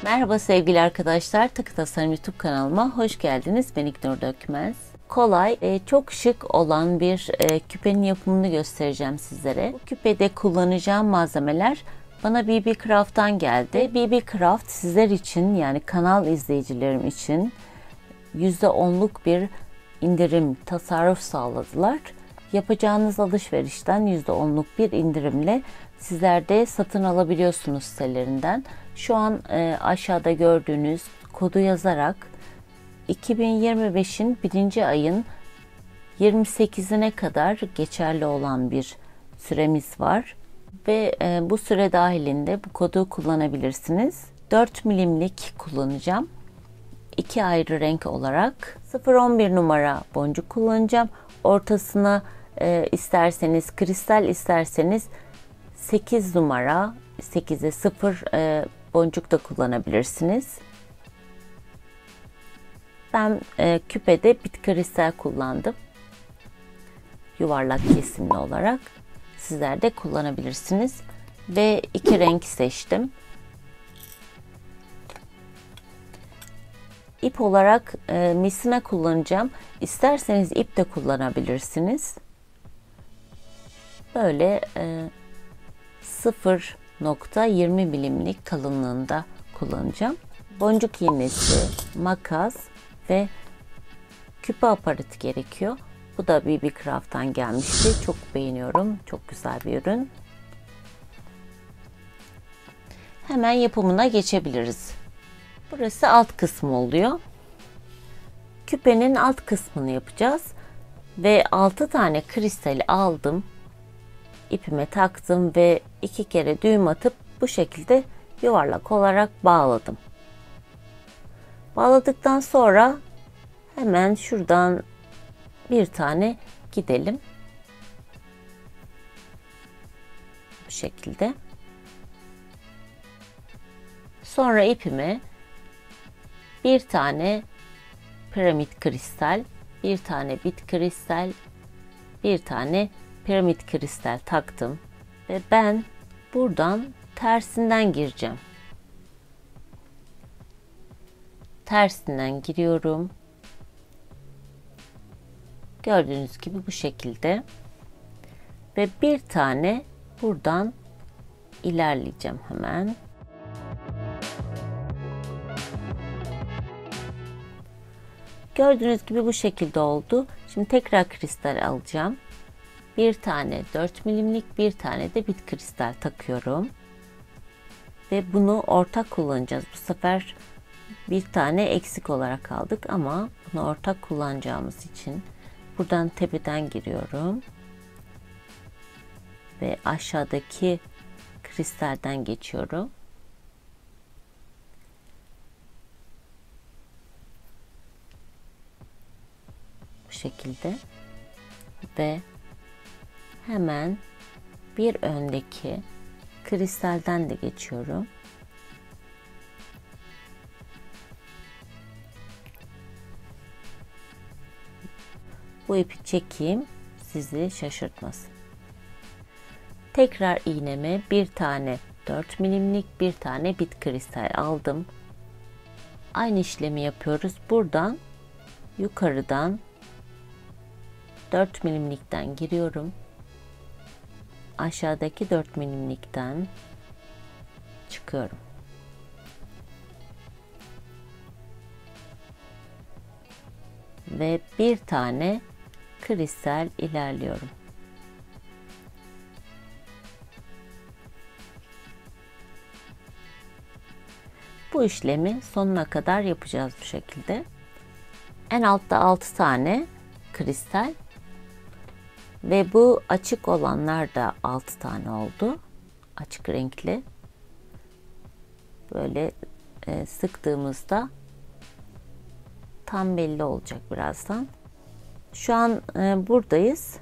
Merhaba sevgili arkadaşlar, Takı Tasarım YouTube kanalıma hoş geldiniz. Ben İknur Dökmez. Kolay, çok şık olan bir küpenin yapımını göstereceğim sizlere. Bu küpede kullanacağım malzemeler bana BB Craft'tan geldi. BB Craft sizler için, yani kanal izleyicilerim için %10'luk bir indirim, tasarruf sağladılar. Yapacağınız alışverişten %10'luk bir indirimle sizler de satın alabiliyorsunuz sitelerinden. Şu an aşağıda gördüğünüz kodu yazarak 2025'in 1. ayın 28'ine kadar geçerli olan bir süremiz var. Ve bu süre dahilinde bu kodu kullanabilirsiniz. 4 milimlik kullanacağım. 2 ayrı renk olarak 0-11 numara boncuk kullanacağım. Ortasına isterseniz kristal, isterseniz 8 numara 8'e 0 boncuk da kullanabilirsiniz. Ben küpede bit kristal kullandım. Yuvarlak kesimli olarak. Sizler de kullanabilirsiniz. Ve 2 renk seçtim. İp olarak misina kullanacağım. İsterseniz ip de kullanabilirsiniz. Böyle 0.20 milimlik kalınlığında kullanacağım. Boncuk iğnesi, makas ve küpe aparatı gerekiyor. Bu da BB Craft'tan gelmişti. Çok beğeniyorum. Çok güzel bir ürün. Hemen yapımına geçebiliriz. Burası alt kısmı oluyor. Küpenin alt kısmını yapacağız. Ve 6 tane kristali aldım. İpime taktım ve 2 kere düğüm atıp bu şekilde yuvarlak olarak bağladım. Bağladıktan sonra hemen şuradan bir tane gidelim. Bu şekilde. Sonra ipime bir tane piramit kristal, bir tane bit kristal, bir tane piramit kristal taktım ve ben buradan tersinden gireceğim. Tersinden giriyorum. Gördüğünüz gibi bu şekilde. Ve bir tane buradan ilerleyeceğim hemen. Gördüğünüz gibi bu şekilde oldu. Şimdi tekrar kristal alacağım. Bir tane 4 milimlik, bir tane de bit kristal takıyorum. Ve bunu ortak kullanacağız. Bu sefer bir tane eksik olarak aldık ama bunu ortak kullanacağımız için buradan tepeden giriyorum. Ve aşağıdaki kristalden geçiyorum. Bu şekilde. Ve hemen bir öndeki kristalden de geçiyorum. Bu ipi çekeyim, sizi şaşırtmasın. Tekrar iğneme bir tane 4 milimlik, bir tane bit kristal aldım. Aynı işlemi yapıyoruz. Buradan yukarıdan 4 milimlikten giriyorum. Aşağıdaki 4 milimlikten çıkıyorum. Ve bir tane kristal ilerliyorum. Bu işlemi sonuna kadar yapacağız bu şekilde. En altta 6 tane kristal ve bu açık olanlar da 6 tane oldu. Açık renkli. Böyle sıktığımızda tam belli olacak birazdan. Şu an buradayız.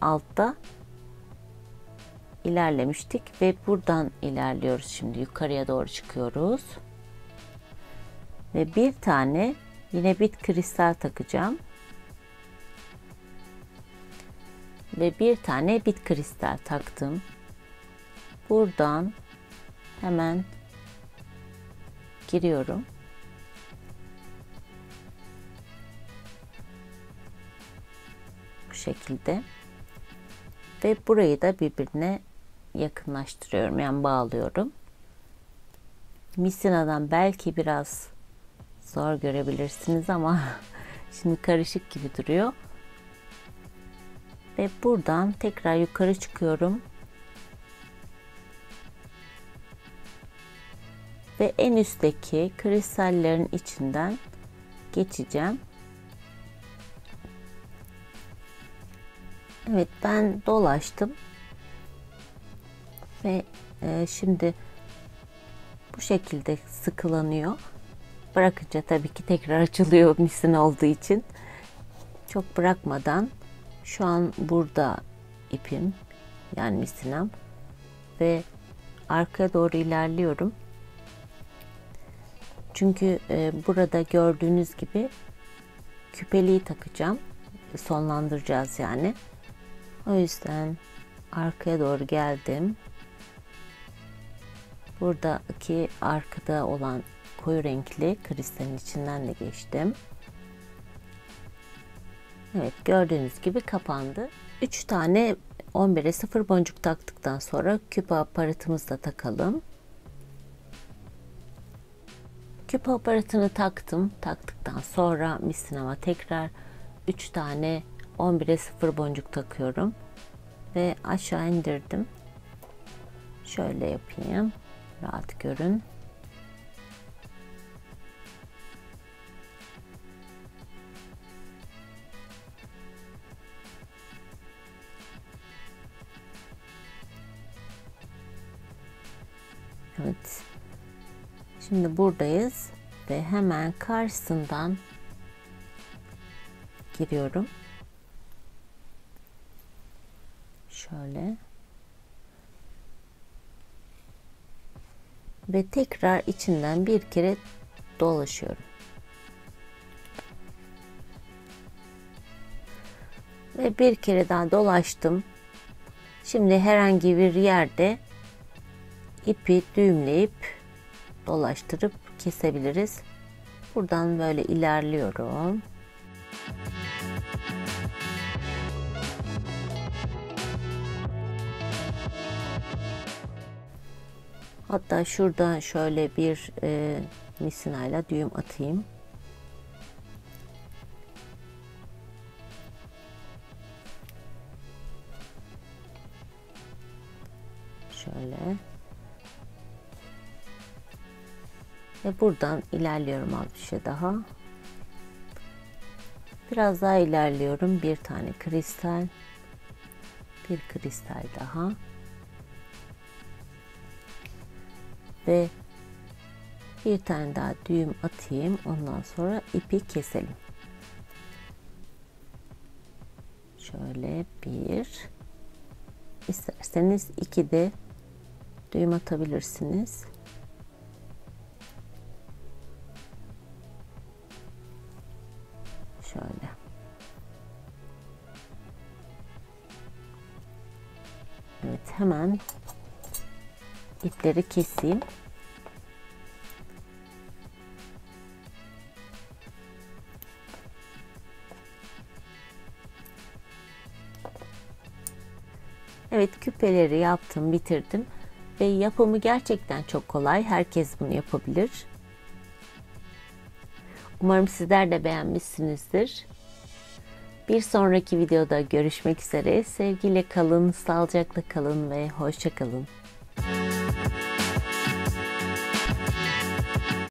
Altta ilerlemiştik ve buradan ilerliyoruz. Şimdi yukarıya doğru çıkıyoruz. Ve bir tane yine bit kristal takacağım. Ve bir tane bit kristal taktım. Buradan hemen giriyorum. Bu şekilde. Ve burayı da birbirine yakınlaştırıyorum. Yani bağlıyorum. Misinadan belki biraz zor görebilirsiniz ama şimdi karışık gibi duruyor. Ve buradan tekrar yukarı çıkıyorum. Ve en üstteki kristallerin içinden geçeceğim. Evet, ben dolaştım. Ve şimdi bu şekilde sıkılanıyor. Bırakınca tabii ki tekrar açılıyor misin olduğu için. Çok bırakmadan şu an burada ipim, yani misinem, ve arkaya doğru ilerliyorum. Çünkü burada gördüğünüz gibi küpeliği takacağım. Sonlandıracağız yani. O yüzden arkaya doğru geldim. Buradaki arkada olan koyu renkli kristalin içinden de geçtim. Evet, gördüğünüz gibi kapandı. 3 tane 11'e 0 boncuk taktıktan sonra küpe aparatımızı da takalım. Küpe aparatını taktım. Taktıktan sonra misinama tekrar 3 tane 11'e 0 boncuk takıyorum. Ve aşağı indirdim. Şöyle yapayım. Rahat görün. Evet. Şimdi buradayız ve hemen karşısından giriyorum. Şöyle. Ve tekrar içinden bir kere dolaşıyorum. Ve bir kere daha dolaştım. Şimdi herhangi bir yerde ipi düğümleyip dolaştırıp kesebiliriz. Buradan böyle ilerliyorum. Hatta şurada şöyle bir misinayla düğüm atayım. Şöyle. Ve buradan ilerliyorum az bir şey daha. Biraz daha ilerliyorum. Bir tane kristal. Bir kristal daha. Ve bir tane daha düğüm atayım. Ondan sonra ipi keselim. Şöyle bir. İsterseniz iki de düğüm atabilirsiniz. Şöyle. Evet, hemen ipleri keseyim. Evet, küpeleri yaptım, bitirdim ve yapımı gerçekten çok kolay. Herkes bunu yapabilir. Umarım sizler de beğenmişsinizdir. Bir sonraki videoda görüşmek üzere. Sevgiyle kalın, sağlıcakla kalın ve hoşça kalın.